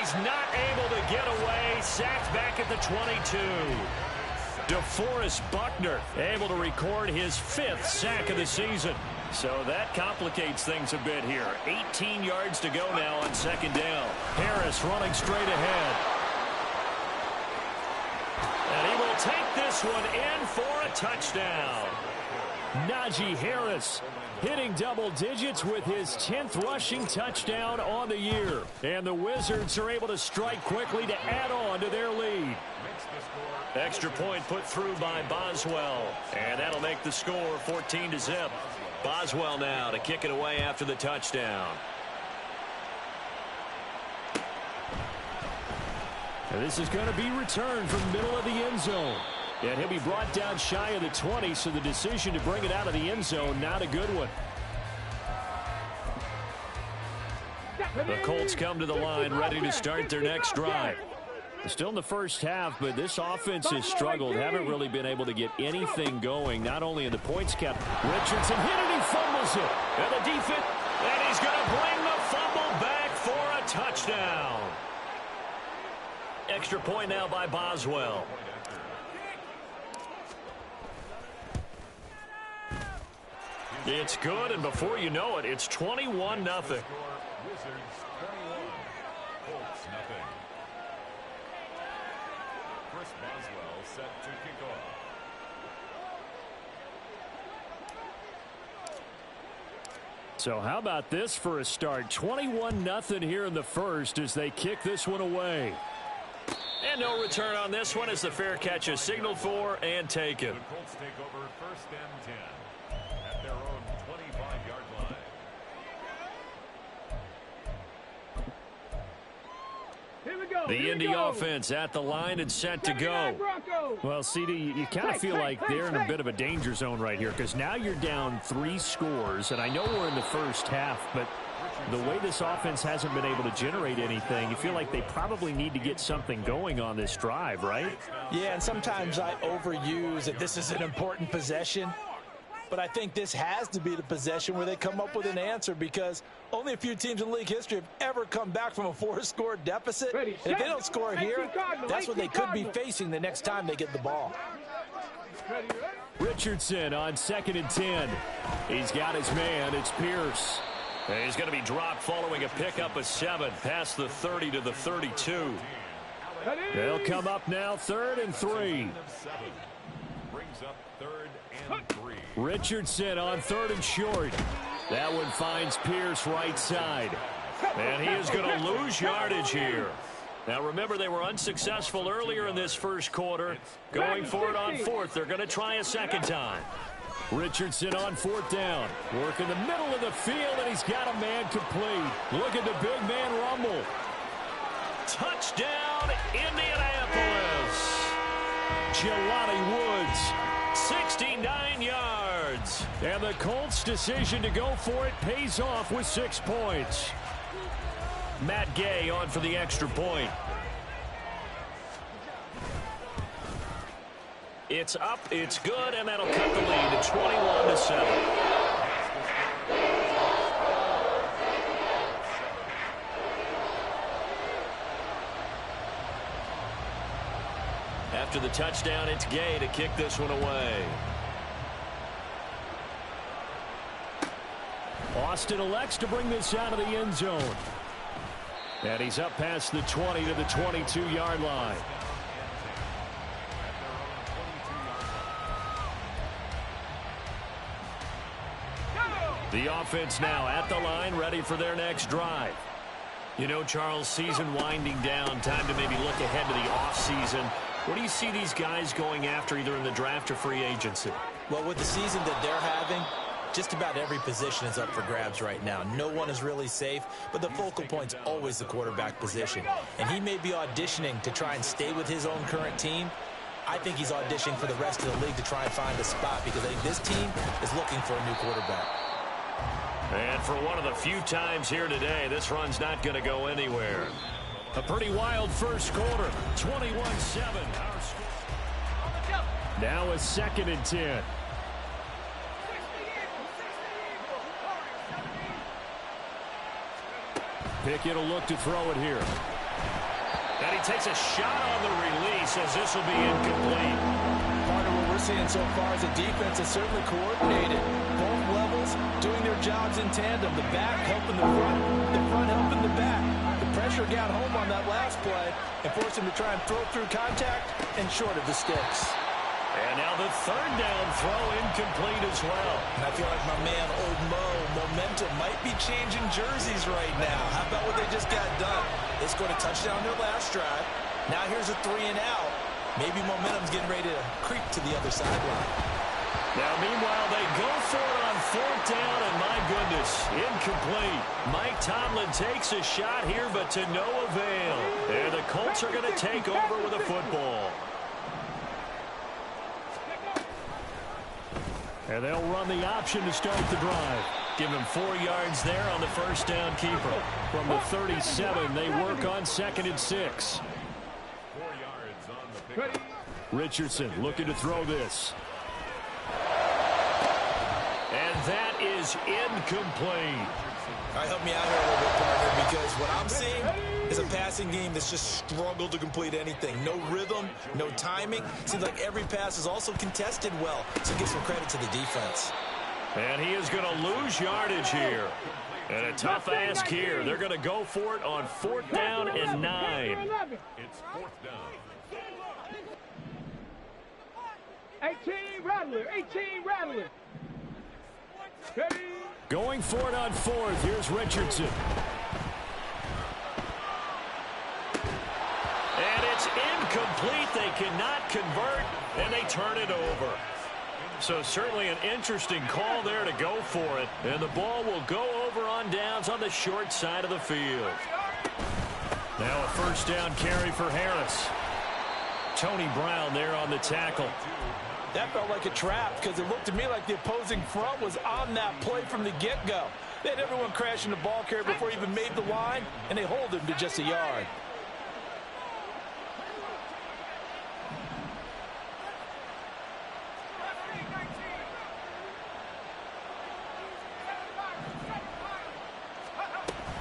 he's not able to get away. Sacked back at the 22. DeForest Buckner able to record his 5th sack of the season. So that complicates things a bit here. 18 yards to go now on 2nd down. Harris running straight ahead. And he will take this one in for a touchdown. Najee Harris hitting double digits with his 10th rushing touchdown on the year. And the Wizards are able to strike quickly to add on to their lead. Extra point put through by Boswell. And that'll make the score 14-0. Boswell now to kick it away after the touchdown. And this is going to be returned from the middle of the end zone. And he'll be brought down shy of the 20, so the decision to bring it out of the end zone, not a good one. The Colts come to the line, ready to start their next drive. Still in the first half, but this offense has struggled. Haven't really been able to get anything going, not only in the points count. Richardson hit it, he fumbles it. And the defense, and he's going to bring the fumble back for a touchdown. Extra point now by Boswell. It's good, and before you know it, it's 21-0. Wizards 21, Colts nothing. Chris Boswell set to kick off. So how about this for a start? 21-0 here in the first as they kick this one away. And no return on this one as the fair catch is signaled for and taken. The Colts take over 1st and 10 at their own 25-yard line. The Indy offense at the line and set to go. Well, CD, you kind of feel like they're in a bit of a danger zone right here because now you're down 3 scores, and I know we're in the first half, but the way this offense hasn't been able to generate anything, you feel like they probably need to get something going on this drive, right? Yeah, and sometimes I overuse that this is an important possession. But I think this has to be the possession where they come up with an answer because only a few teams in league history have ever come back from a 4-score deficit. And if they don't score here, that's what they could be facing the next time they get the ball. Richardson on 2nd and 10. He's got his man. It's Pierce. And he's going to be dropped following a pickup of 7 past the 30 to the 32. They'll come up now 3rd and 3. Brings up 3rd and 3. Richardson on 3rd and short. That one finds Pierce right side. And he is going to lose yardage here. Now remember, they were unsuccessful earlier in this first quarter. Going for it on 4th. They're going to try a second time. Richardson on 4th down. Work in the middle of the field, and he's got a man complete. Look at the big man rumble. Touchdown, Indianapolis. Jelani Woods, 69 yards. And the Colts' decision to go for it pays off with 6 points. Matt Gay on for the extra point. It's up, it's good, and that'll cut the lead to 21-7. After the touchdown, it's Gay to kick this one away. Austin elects to bring this out of the end zone. And he's up past the 20 to the 22-yard line. The offense now at the line, ready for their next drive. You know, Charles, season winding down, time to maybe look ahead to the offseason. What do you see these guys going after either in the draft or free agency? Well, with the season that they're having, just about every position is up for grabs right now. No one is really safe, but the focal point's always the quarterback position. And he may be auditioning to try and stay with his own current team. I think he's auditioning for the rest of the league to try and find a spot because I think this team is looking for a new quarterback. And for one of the few times here today, this run's not going to go anywhere. A pretty wild first quarter, 21-7. Now a 2nd and 10. Pickett will look to throw it here. And he takes a shot on the release as this will be incomplete. Part of what we're seeing so far is a defense that's certainly coordinated. Both levels doing their jobs in tandem. The back helping the front helping the back. The pressure got home on that last play and forced him to try and throw through contact and short of the sticks. And now the third down throw incomplete as well. And I feel like my man, Old Mo, momentum might be changing jerseys right now. How about what they just got done? They scored a touchdown their last drive. Now here's a 3 and out. Maybe momentum's getting ready to creep to the other sideline. Now, meanwhile, they go for it on fourth down, and my goodness, incomplete. Mike Tomlin takes a shot here, but to no avail. And the Colts are going to take over with a football. And they'll run the option to start the drive. Give him 4 yards there on the first down keeper. From the 37, they work on 2nd and 6. 4 yards on the pick. Richardson looking to throw this. And that is incomplete. All right, help me out here a little bit, partner, because what I'm seeing is a passing game that's just struggled to complete anything. No rhythm, no timing. Seems like every pass is also contested well, so give some credit to the defense. And he is going to lose yardage here. And a tough ask here. They're going to go for it on 4th down and 9. It's 4th down. 18 Rattler, 18 Rattler. Ready? Going for it on 4th. Here's Richardson. And it's incomplete. They cannot convert, and they turn it over. So certainly an interesting call there to go for it. And the ball will go over on downs on the short side of the field. Now a first down carry for Harris. Tony Brown there on the tackle. That felt like a trap because it looked to me like the opposing front was on that play from the get-go. They had everyone crashing the ball carrier before he even made the line, and they hold him to just a yard.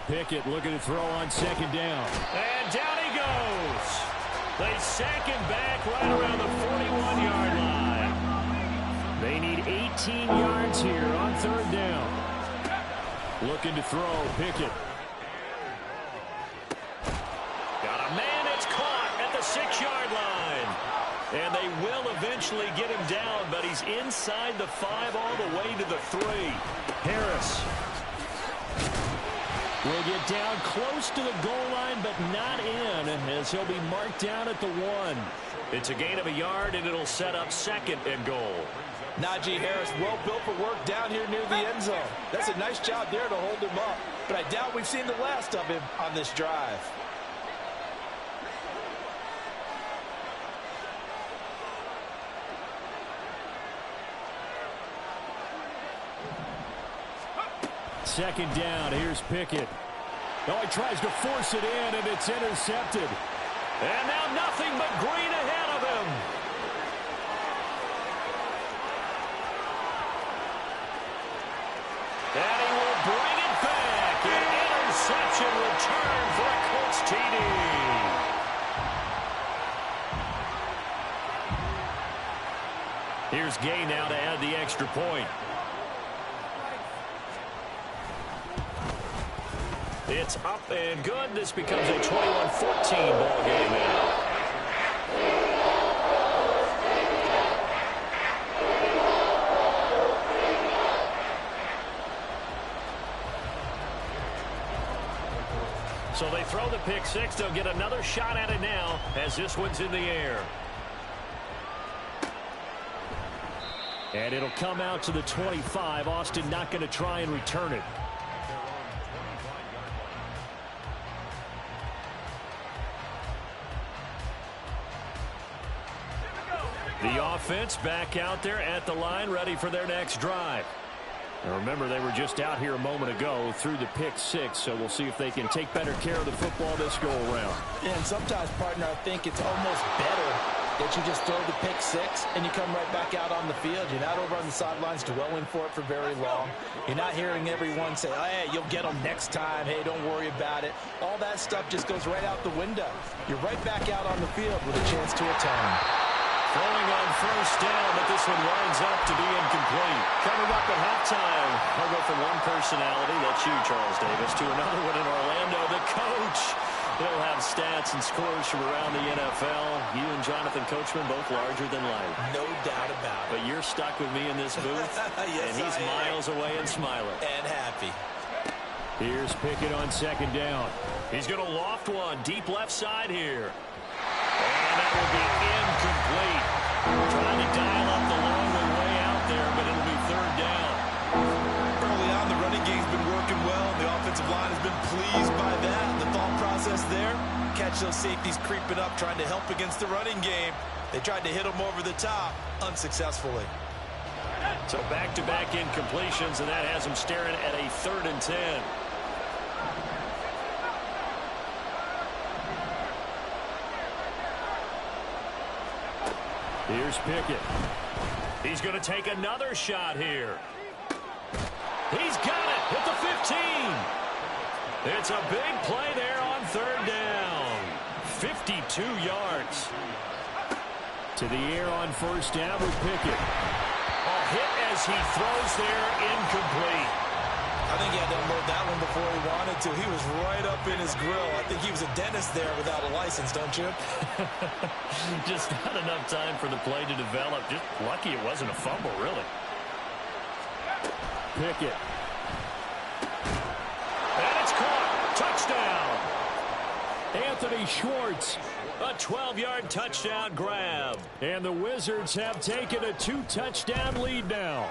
Pickett looking to throw on 2nd down. And down he goes. They sack him back right around the 41-yard line. They need 18 yards here on 3rd down. Looking to throw, Pickett. Got a man, it's caught at the 6-yard line. And they will eventually get him down, but he's inside the 5 all the way to the 3. Harris will get down close to the goal line, but not in, as he'll be marked down at the 1. It's a gain of a yard, and it'll set up 2nd and goal. Najee Harris, well built for work down here near the end zone. That's a nice job there to hold him up, but I doubt we've seen the last of him on this drive. Second down, here's Pickett. Oh, he tries to force it in, and it's intercepted. And now nothing but green ahead of him. And he will bring it back. An interception return for a Colts TD. Here's Gay now to add the extra point. It's up and good. This becomes a 21-14 ball game now. So they throw the pick 6. They'll get another shot at it now as this one's in the air. And it'll come out to the 25. Austin not going to try and return it. The offense back out there at the line, ready for their next drive. Now remember, they were just out here a moment ago through the pick 6, so we'll see if they can take better care of the football this go-around. And sometimes, partner, I think it's almost better that you just throw the pick six and you come right back out on the field. You're not over on the sidelines dwelling for it for very long. You're not hearing everyone say, hey, you'll get them next time. Hey, don't worry about it. All that stuff just goes right out the window. You're right back out on the field with a chance to atone. Throwing on first down, but this one winds up to be incomplete. Coming up at halftime, I'll go from one personality, that's you, Charles Davis, to another one in Orlando, the coach. He'll have stats and scores from around the NFL. You and Jonathan Coachman both larger than life. No doubt about it. But you're stuck with me in this booth, yes, and he's miles away and smiling. And happy. Here's Pickett on second down. He's going to loft one deep left side here. And that will be incomplete. Trying to dial up the long way out there, but it'll be third down. Early on, the running game's been working well. The offensive line has been pleased by that. The thought process there, catch those safeties creeping up, trying to help against the running game. They tried to hit them over the top, unsuccessfully. So back-to-back incompletions, and that has them staring at a 3rd and 10. Here's Pickett. He's going to take another shot here. He's got it at the 15. It's a big play there on 3rd down. 52 yards. To the air on first down with Pickett. A hit as he throws there, incomplete. I think he had to unload that one before he wanted to. He was right up in his grill. I think he was a dentist there without a license, don't you? Just not enough time for the play to develop. Just lucky it wasn't a fumble, really. Pickett. And it's caught. Touchdown. Anthony Schwartz. A 12-yard touchdown grab. And the Wizards have taken a 2-touchdown lead now.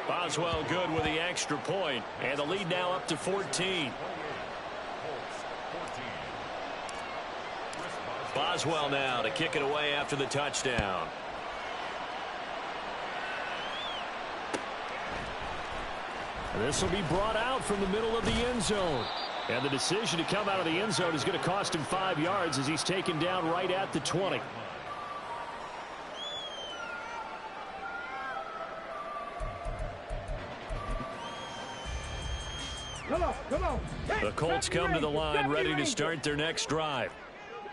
Boswell good with the extra point, and the lead now up to 14. Boswell now to kick it away after the touchdown. This will be brought out from the middle of the end zone. And the decision to come out of the end zone is going to cost him 5 yards as he's taken down right at the 20. Come on. The Colts come to the line ready to start their next drive.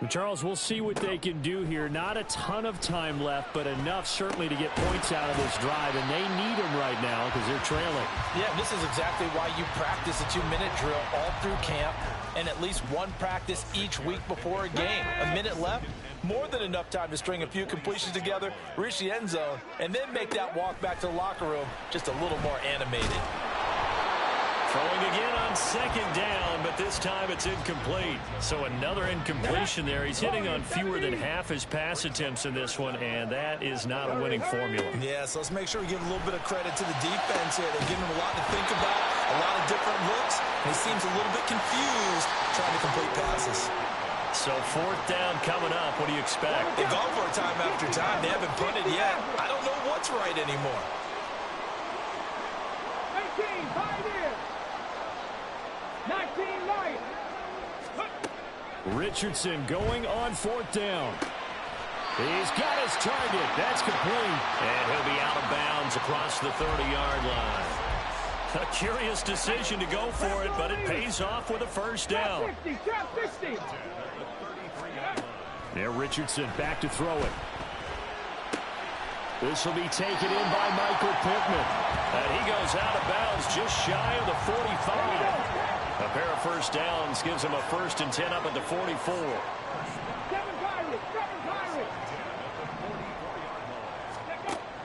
Charles, we'll see what they can do here. Not a ton of time left, but enough certainly to get points out of this drive, and they need them right now because they're trailing. Yeah, this is exactly why you practice a 2-minute drill all through camp and at least one practice each week before a game. A minute left, more than enough time to string a few completions together, reach the end zone, and then make that walk back to the locker room just a little more animated. Throwing again on second down, but this time it's incomplete. So another incompletion there. He's hitting on fewer than half his pass attempts in this one, and that is not a winning formula. Yeah, so let's make sure we give a little bit of credit to the defense here. They're giving him a lot to think about, a lot of different looks, and he seems a little bit confused trying to complete passes. So 4th down coming up. What do you expect? They've gone for it time after time. They haven't punted yet. I don't know what's right anymore. 18, 5 in. 19, 9. Richardson going on 4th down. He's got his target. That's complete. And he'll be out of bounds across the 30-yard line. A curious decision to go for it, but it pays off with a first down. 50. There, Richardson back to throw it. This will be taken in by Michael Pittman. And he goes out of bounds just shy of the 45. A pair of first downs gives him a 1st and 10 up at the 44. 7 Pirates.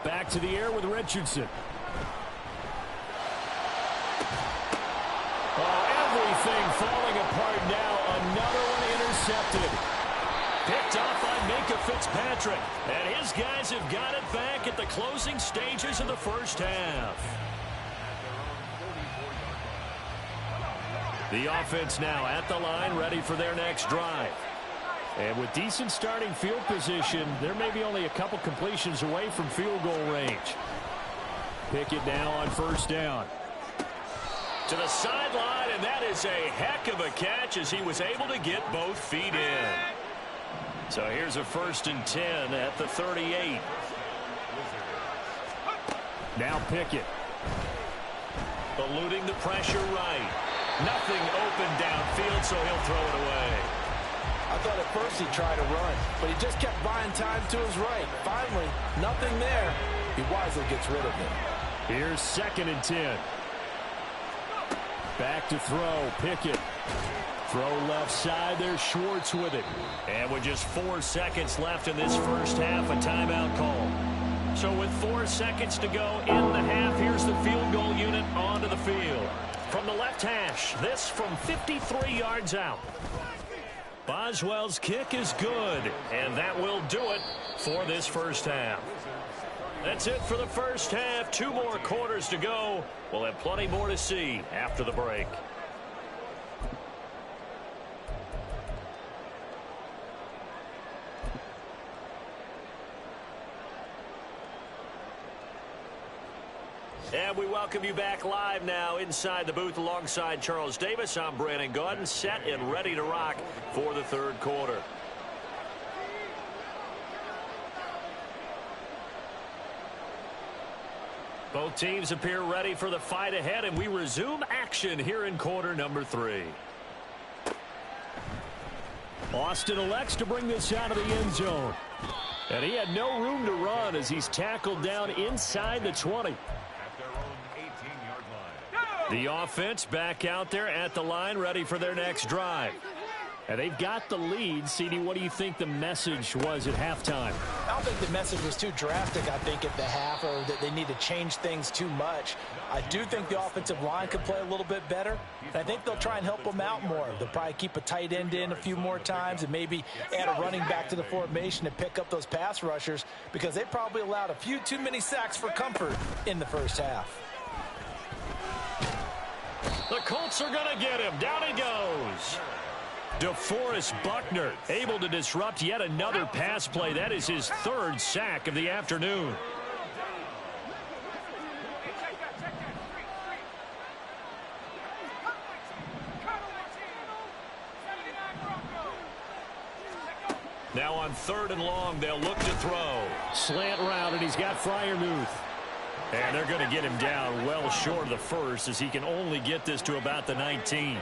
Back to the air with Richardson. Oh, everything falling apart now. Another one intercepted. Picked off by Minka Fitzpatrick. And his guys have got it back at the closing stages of the first half. The offense now at the line, ready for their next drive. And with decent starting field position, there may be only a couple completions away from field goal range. Pickett now on first down. To the sideline, and that is a heck of a catch as he was able to get both feet in. So here's a 1st and 10 at the 38. Now Pickett. Eluding the pressure right. Nothing open downfield, so he'll throw it away. I thought at first he'd try to run, but he just kept buying time to his right. Finally, nothing there. He wisely gets rid of it. Here's 2nd and 10. Back to throw. Pickett. Throw left side. There's Schwartz with it. And with just 4 seconds left in this first half, a timeout call. So with 4 seconds to go in the half, here's the field goal unit onto the field. From the left hash, this from 53 yards out. Boswell's kick is good, and that will do it for this first half. That's it for the first half. 2 more quarters to go. We'll have plenty more to see after the break. And we welcome you back live now inside the booth alongside Charles Davis. I'm Brandon Gaudin, set and ready to rock for the 3rd quarter. Both teams appear ready for the fight ahead, and we resume action here in quarter number 3. Austin elects to bring this out of the end zone. And he had no room to run as he's tackled down inside the 20. The offense back out there at the line, ready for their next drive. And they've got the lead. CD, what do you think the message was at halftime? I don't think the message was too drastic, I think, at the half, or that they need to change things too much. I do think the offensive line could play a little bit better. And I think they'll try and help them out more. They'll probably keep a tight end in a few more times and maybe add a running back to the formation to pick up those pass rushers, because they probably allowed a few too many sacks for comfort in the first half. The Colts are going to get him. Down he goes. DeForest Buckner able to disrupt yet another pass play. That is his 3rd sack of the afternoon. Now on 3rd and long, they'll look to throw. Slant route, and he's got Freiermuth. And they're going to get him down well short of the 1st, as he can only get this to about the 19.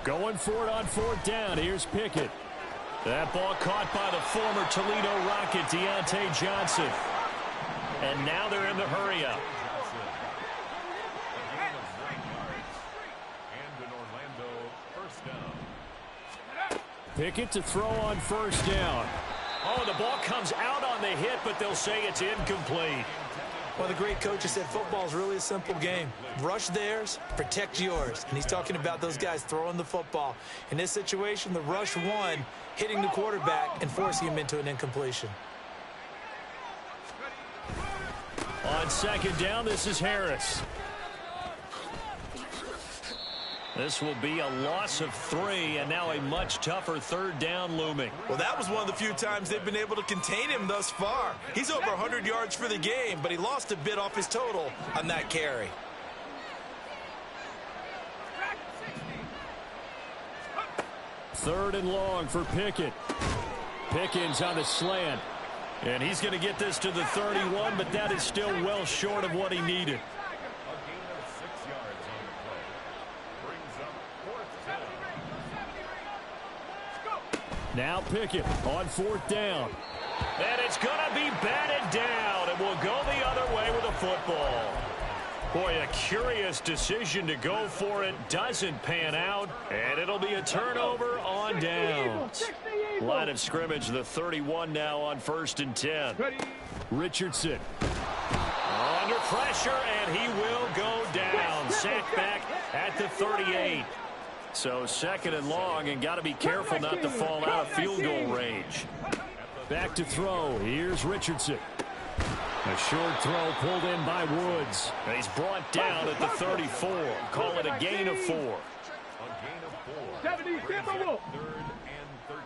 Going for it on 4th down. Here's Pickett. That ball caught by the former Toledo Rocket, Deontay Johnson. And now they're in the hurry-up. Pickett to throw on 1st down. Oh, the ball comes out on the hit, but they'll say it's incomplete. Well, the great coach has said football is really a simple game. Rush theirs, protect yours. And he's talking about those guys throwing the football. In this situation, the rush won, hitting the quarterback and forcing him into an incompletion. On 2nd down, this is Harris. This will be a loss of 3, and now a much tougher 3rd down looming. Well, that was one of the few times they've been able to contain him thus far. He's over 100 yards for the game, but he lost a bit off his total on that carry. Third and long for Pickett. Pickens on the slant. And he's going to get this to the 31, but that is still well short of what he needed. Now Pickett on 4th down. And it's going to be batted down, and will go the other way with a football. Boy, a curious decision to go for it. Doesn't pan out, and it'll be a turnover on downs. Line of scrimmage, the 31 now on 1st and 10. Richardson under pressure, and he will go down. Sacked back at the 38. So 2nd and long, and got to be careful not to fall out of field goal range. Back to throw. Here's Richardson. A short throw pulled in by Woods. And he's brought down at the 34. Call it a gain of 4. A gain of 4. 70, Brings Timber up Wolf. 3rd and 13.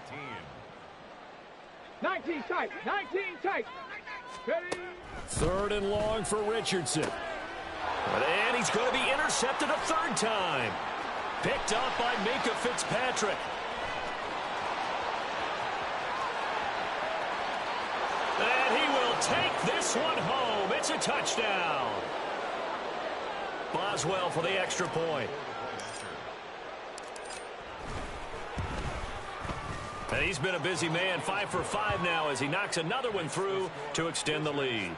19 tight. 19 tight. Ready. 3rd and long for Richardson. And he's going to be intercepted a third time. Picked up by Minka Fitzpatrick. And he will take this one home. It's a touchdown. Boswell for the extra point. And he's been a busy man, 5 for 5 now as he knocks another one through to extend the lead.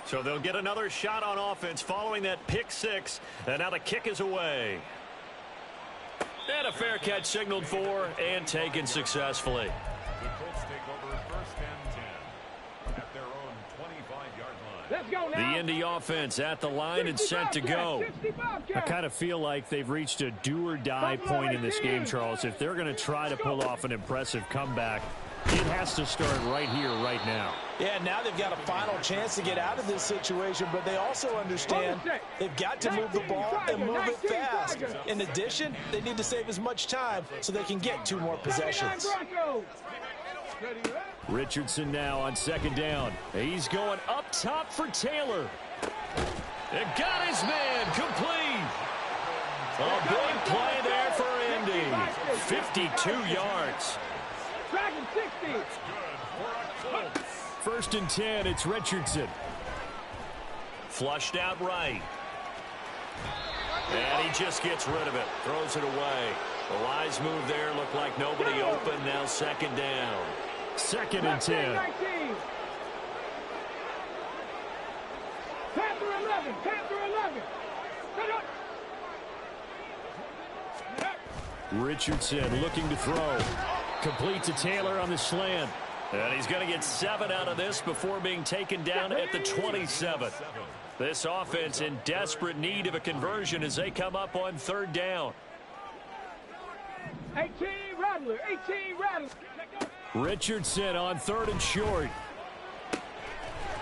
So they'll get another shot on offense following that pick six. And now the kick is away. And a fair catch signaled for and taken successfully. The Colts take over first and 10 at their own 25-yard line. Let's go now. The Indy offense at the line and set to go. I kind of feel like they've reached a do-or-die point in this game, Charles. If they're going to try to pull off an impressive comeback, it has to start right here, right now. Yeah, now they've got a final chance to get out of this situation, but they also understand they've got to move the ball and move it fast. In addition, they need to save as much time so they can get 2 more possessions. Richardson now on second down. He's going up top for Taylor. And got his man complete. A big play there for Indy. 52 yards. Dragon 60. First and 10, it's Richardson. Flushed out right. And he just gets rid of it. Throws it away. A wise move there. Looked like nobody open. Now second down. Second and 10. Panther 11. Panther 11. Richardson looking to throw. Complete to Taylor on the slant. And he's going to get 7 out of this before being taken down at the 27. This offense in desperate need of a conversion as they come up on third down. 18 Rattler. 18 Rattler. Richardson on third and short.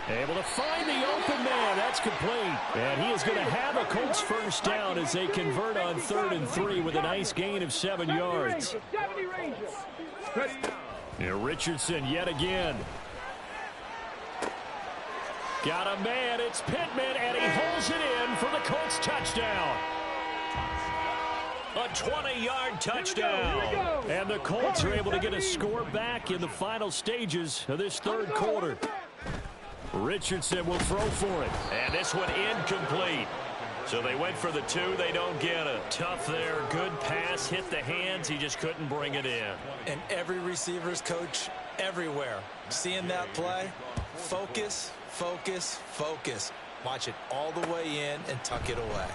Able to find the open man. That's complete. And he is going to have a Colts first down as they convert on third and 3 with a nice gain of 7 yards. 70 Rangers. Yeah, Richardson yet again. Got a man. It's Pittman, and he holds it in for the Colts touchdown. A 20-yard touchdown. And the Colts are able to get a score back in the final stages of this third quarter. Richardson will throw for it. And this one incomplete. So they went for the 2. They don't get it. Tough there. Good pass. Hit the hands. He just couldn't bring it in. And every receiver's coach everywhere. Seeing that play, focus, focus, focus. Watch it all the way in and tuck it away.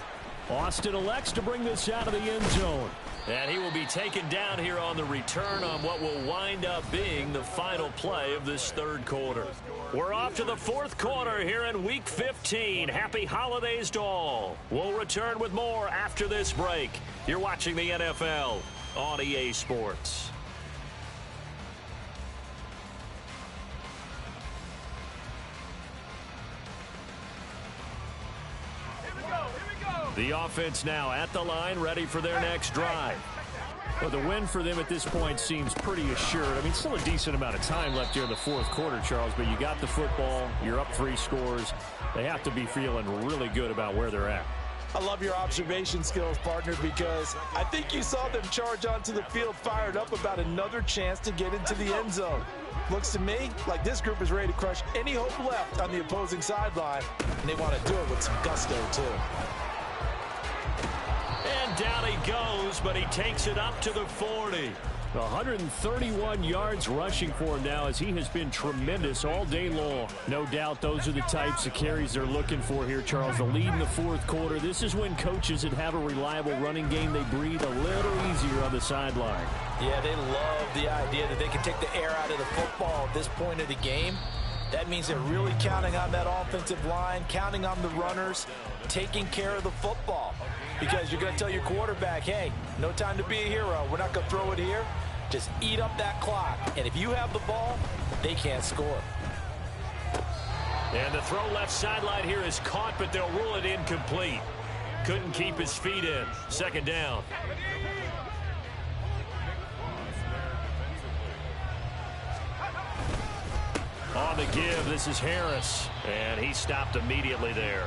Austin elects to bring this out of the end zone. And he will be taken down here on the return on what will wind up being the final play of this third quarter. We're off to the fourth quarter here in Week 15. Happy holidays to all. We'll return with more after this break. You're watching the NFL on EA Sports. The offense now at the line, ready for their next drive. Well, the win for them at this point seems pretty assured. I mean, still a decent amount of time left here in the fourth quarter, Charles, but you got the football, you're up 3 scores. They have to be feeling really good about where they're at. I love your observation skills, partner, because I think you saw them charge onto the field fired up about another chance to get into the end zone. Looks to me like this group is ready to crush any hope left on the opposing sideline, and they want to do it with some gusto, too. And down he goes, but he takes it up to the 40. 131 yards rushing for him now as he has been tremendous all day long. No doubt those are the types of carries they're looking for here, Charles. The lead in the fourth quarter. This is when coaches that have a reliable running game, they breathe a little easier on the sideline. Yeah, they love the idea that they can take the air out of the football at this point of the game. That means they're really counting on that offensive line, counting on the runners, taking care of the football. Because you're going to tell your quarterback, hey, no time to be a hero. We're not going to throw it here. Just eat up that clock. And if you have the ball, they can't score. And the throw left sideline here is caught, but they'll rule it incomplete. Couldn't keep his feet in. Second down. On the give, this is Harris. And he stopped immediately there.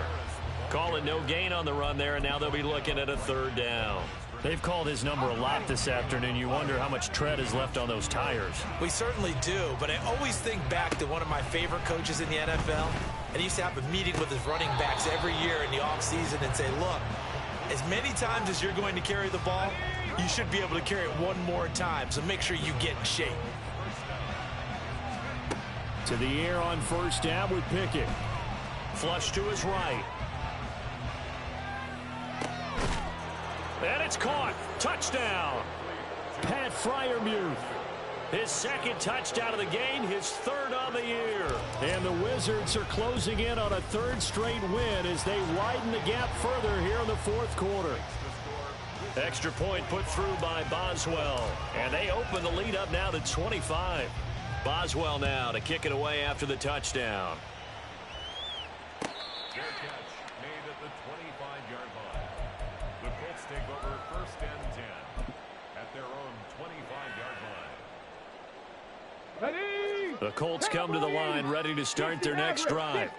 Call it no gain on the run there, and now they'll be looking at a third down. They've called his number a lot this afternoon. You wonder how much tread is left on those tires. We certainly do, but I always think back to one of my favorite coaches in the NFL. And he used to have a meeting with his running backs every year in the offseason and say, look, as many times as you're going to carry the ball, you should be able to carry it one more time, so make sure you get in shape. To the air on first down with Pickett. Flush to his right. And it's caught. Touchdown. Pat Freiermuth. His second touchdown of the game, his third on the year. And the Wizards are closing in on a third straight win as they widen the gap further here in the fourth quarter. Extra point put through by Boswell. And they open the lead up now to 25. Boswell now to kick it away after the touchdown. Their catch made at the 25-yard line. The Colts take over first and 10 at their own 25-yard line. Ready? The Colts come to the line ready to start their next drive.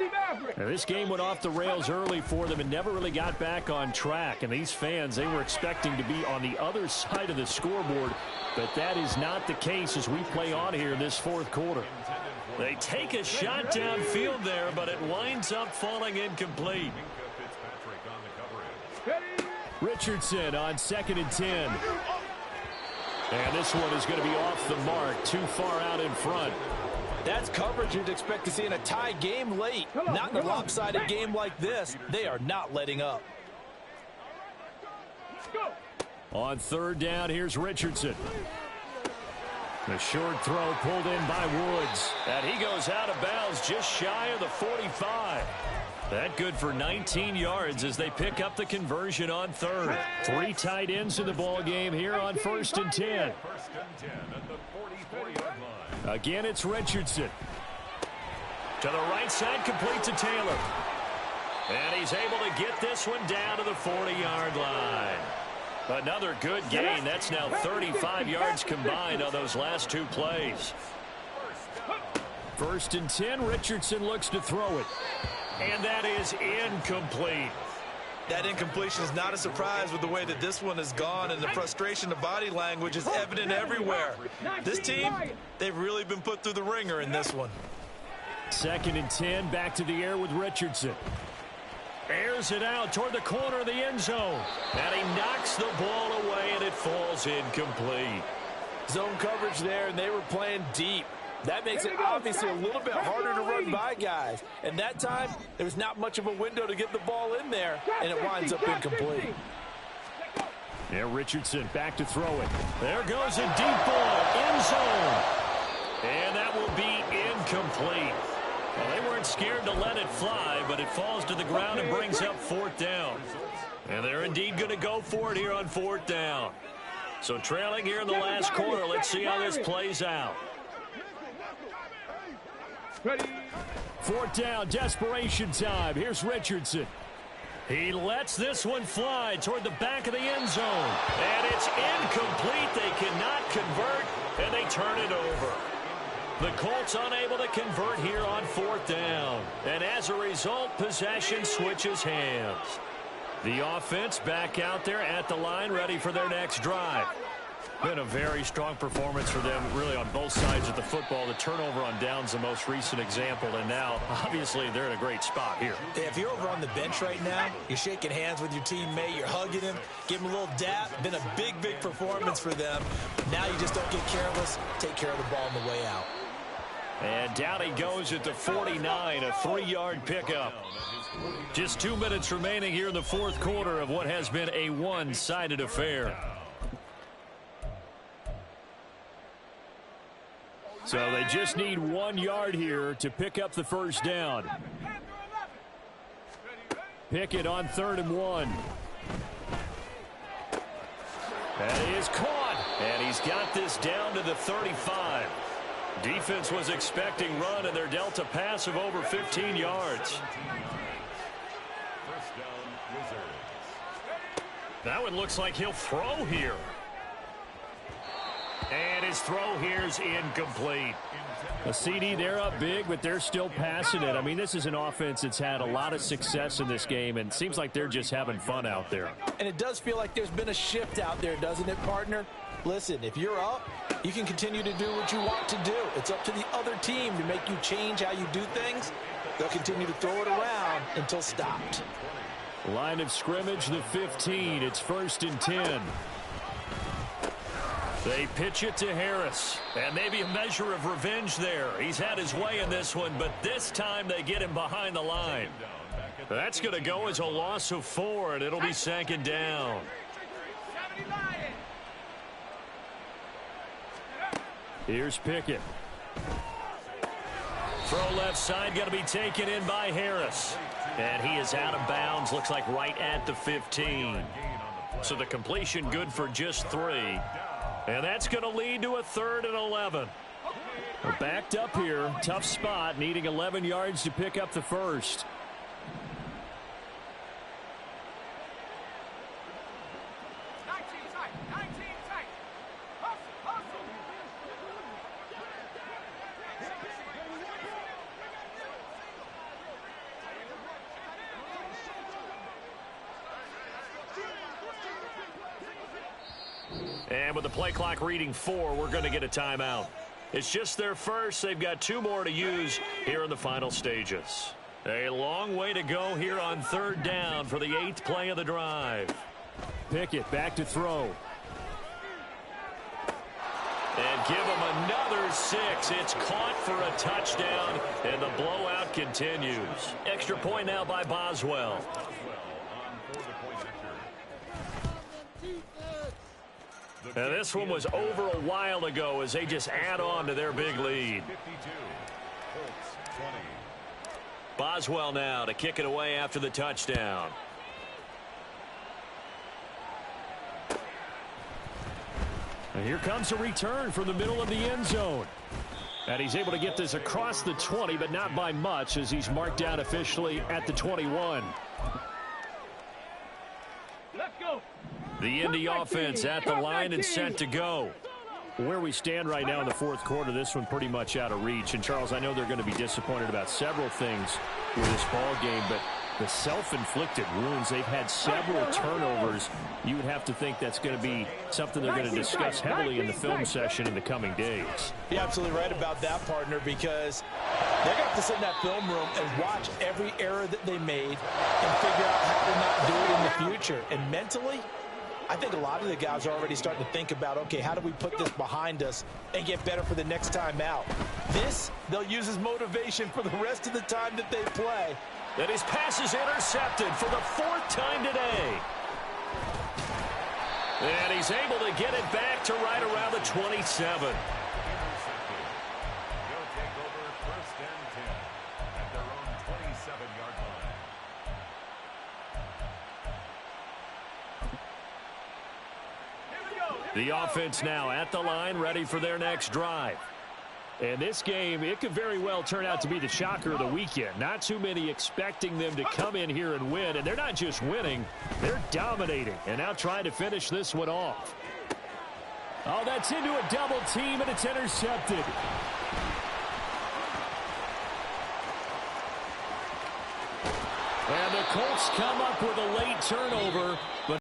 Now, this game went off the rails early for them and never really got back on track. And these fans, they were expecting to be on the other side of the scoreboard. But that is not the case as we play on here in this fourth quarter. They take a shot downfield there, but it winds up falling incomplete. Richardson on 2nd and 10. And this one is going to be off the mark, too far out in front. That's coverage you'd expect to see in a tie game late. Not in a lopsided game like this. They are not letting up. On third down, here's Richardson. The short throw pulled in by Woods. And he goes out of bounds just shy of the 45. That good for 19 yards as they pick up the conversion on third. 3 tight ends in the ball game here on 1st and 10. First and 10 at the 44-yard line. Again, it's Richardson. To the right side, complete to Taylor. And he's able to get this one down to the 40-yard line. Another good gain. That's now 35 yards combined on those last 2 plays. 1st and 10, Richardson looks to throw it. And that is incomplete. That incompletion is not a surprise with the way that this one has gone, and the frustration of body language is evident everywhere. This team, they've really been put through the ringer in this one. 2nd and 10, back to the air with Richardson. Airs it out toward the corner of the end zone. And he knocks the ball away, and it falls incomplete. Zone coverage there, and they were playing deep. That makes it obviously a little bit harder to run by guys. And that time, there was not much of a window to get the ball in there, and it winds up incomplete. Yeah, Richardson back to throw it. There goes a deep ball, end zone. And that will be incomplete. Well, they weren't scared to let it fly, but it falls to the ground and brings up 4th down. And they're indeed going to go for it here on 4th down. So trailing here in the last quarter, let's see how this plays out. 4th down, desperation time. Here's Richardson. He lets this one fly toward the back of the end zone. And it's incomplete. They cannot convert, and they turn it over. The Colts unable to convert here on 4th down. And as a result, possession switches hands. The offense back out there at the line, ready for their next drive. Been a very strong performance for them, really, on both sides of the football. The turnover on downs, the most recent example, and now, obviously, they're in a great spot here. If you're over on the bench right now, you're shaking hands with your teammate, you're hugging him, give him a little dap. Been a big, big performance for them. Now you just don't get careless. Take care of the ball on the way out. And down he goes at the 49, a 3-yard pickup. Just 2 minutes remaining here in the fourth quarter of what has been a one-sided affair. So they just need 1 yard here to pick up the first down. Pickett on 3rd and 1. That is caught. And he's got this down to the 35. Defense was expecting run, and they're dealt a pass of over 15 yards. First down, Wizards. That one looks like he'll throw here. And his throw here is incomplete. A CD, they're up big, but they're still passing it. I mean, this is an offense that's had a lot of success in this game, and it seems like they're just having fun out there. And it does feel like there's been a shift out there, doesn't it, partner? Listen, if you're up, you can continue to do what you want to do. It's up to the other team to make you change how you do things. They'll continue to throw it around until stopped. Line of scrimmage, the 15. It's 1st and 10. They pitch it to Harris. And maybe a measure of revenge there. He's had his way in this one, but this time they get him behind the line. That's going to go as a loss of 4, and it'll be 2nd down. Here's Pickett. Throw left side, going to be taken in by Harris. And he is out of bounds, looks like right at the 15. So the completion good for just 3. And that's going to lead to a 3rd and 11. We're backed up here. Tough spot, needing 11 yards to pick up the first. And with the play clock reading 4, we're going to get a timeout. It's just their first. They've got 2 more to use here in the final stages. A long way to go here on 3rd down for the 8th play of the drive. Pickett back to throw. And give him another 6. It's caught for a touchdown, and the blowout continues. Extra point now by Boswell. And this one was over a while ago as they just add on to their big lead. Boswell now to kick it away after the touchdown. And here comes a return from the middle of the end zone. And he's able to get this across the 20, but not by much as he's marked down officially at the 21. Let's go. The Indy offense at the line and set to go. Where we stand right now in the 4th quarter, this one pretty much out of reach. And, Charles, I know they're going to be disappointed about several things with this ball game, but the self-inflicted wounds, they've had several turnovers. You would have to think that's going to be something they're going to discuss heavily in the film session in the coming days. You're absolutely right about that, partner, because they're going to have to sit in that film room and watch every error that they made and figure out how to not do it in the future. And mentally, I think a lot of the guys are already starting to think about, okay, how do we put this behind us and get better for the next time out? This, they'll use as motivation for the rest of the time that they play. And his pass is intercepted for the 4th time today. And he's able to get it back to right around the 27. They'll take over 1st and 10 at their own 27-yard line. The offense now at the line, ready for their next drive. And this game, it could very well turn out to be the shocker of the weekend. Not too many expecting them to come in here and win. And they're not just winning, they're dominating. And now trying to finish this one off. Oh, that's into a double team, and it's intercepted. And the Colts come up with a late turnover. But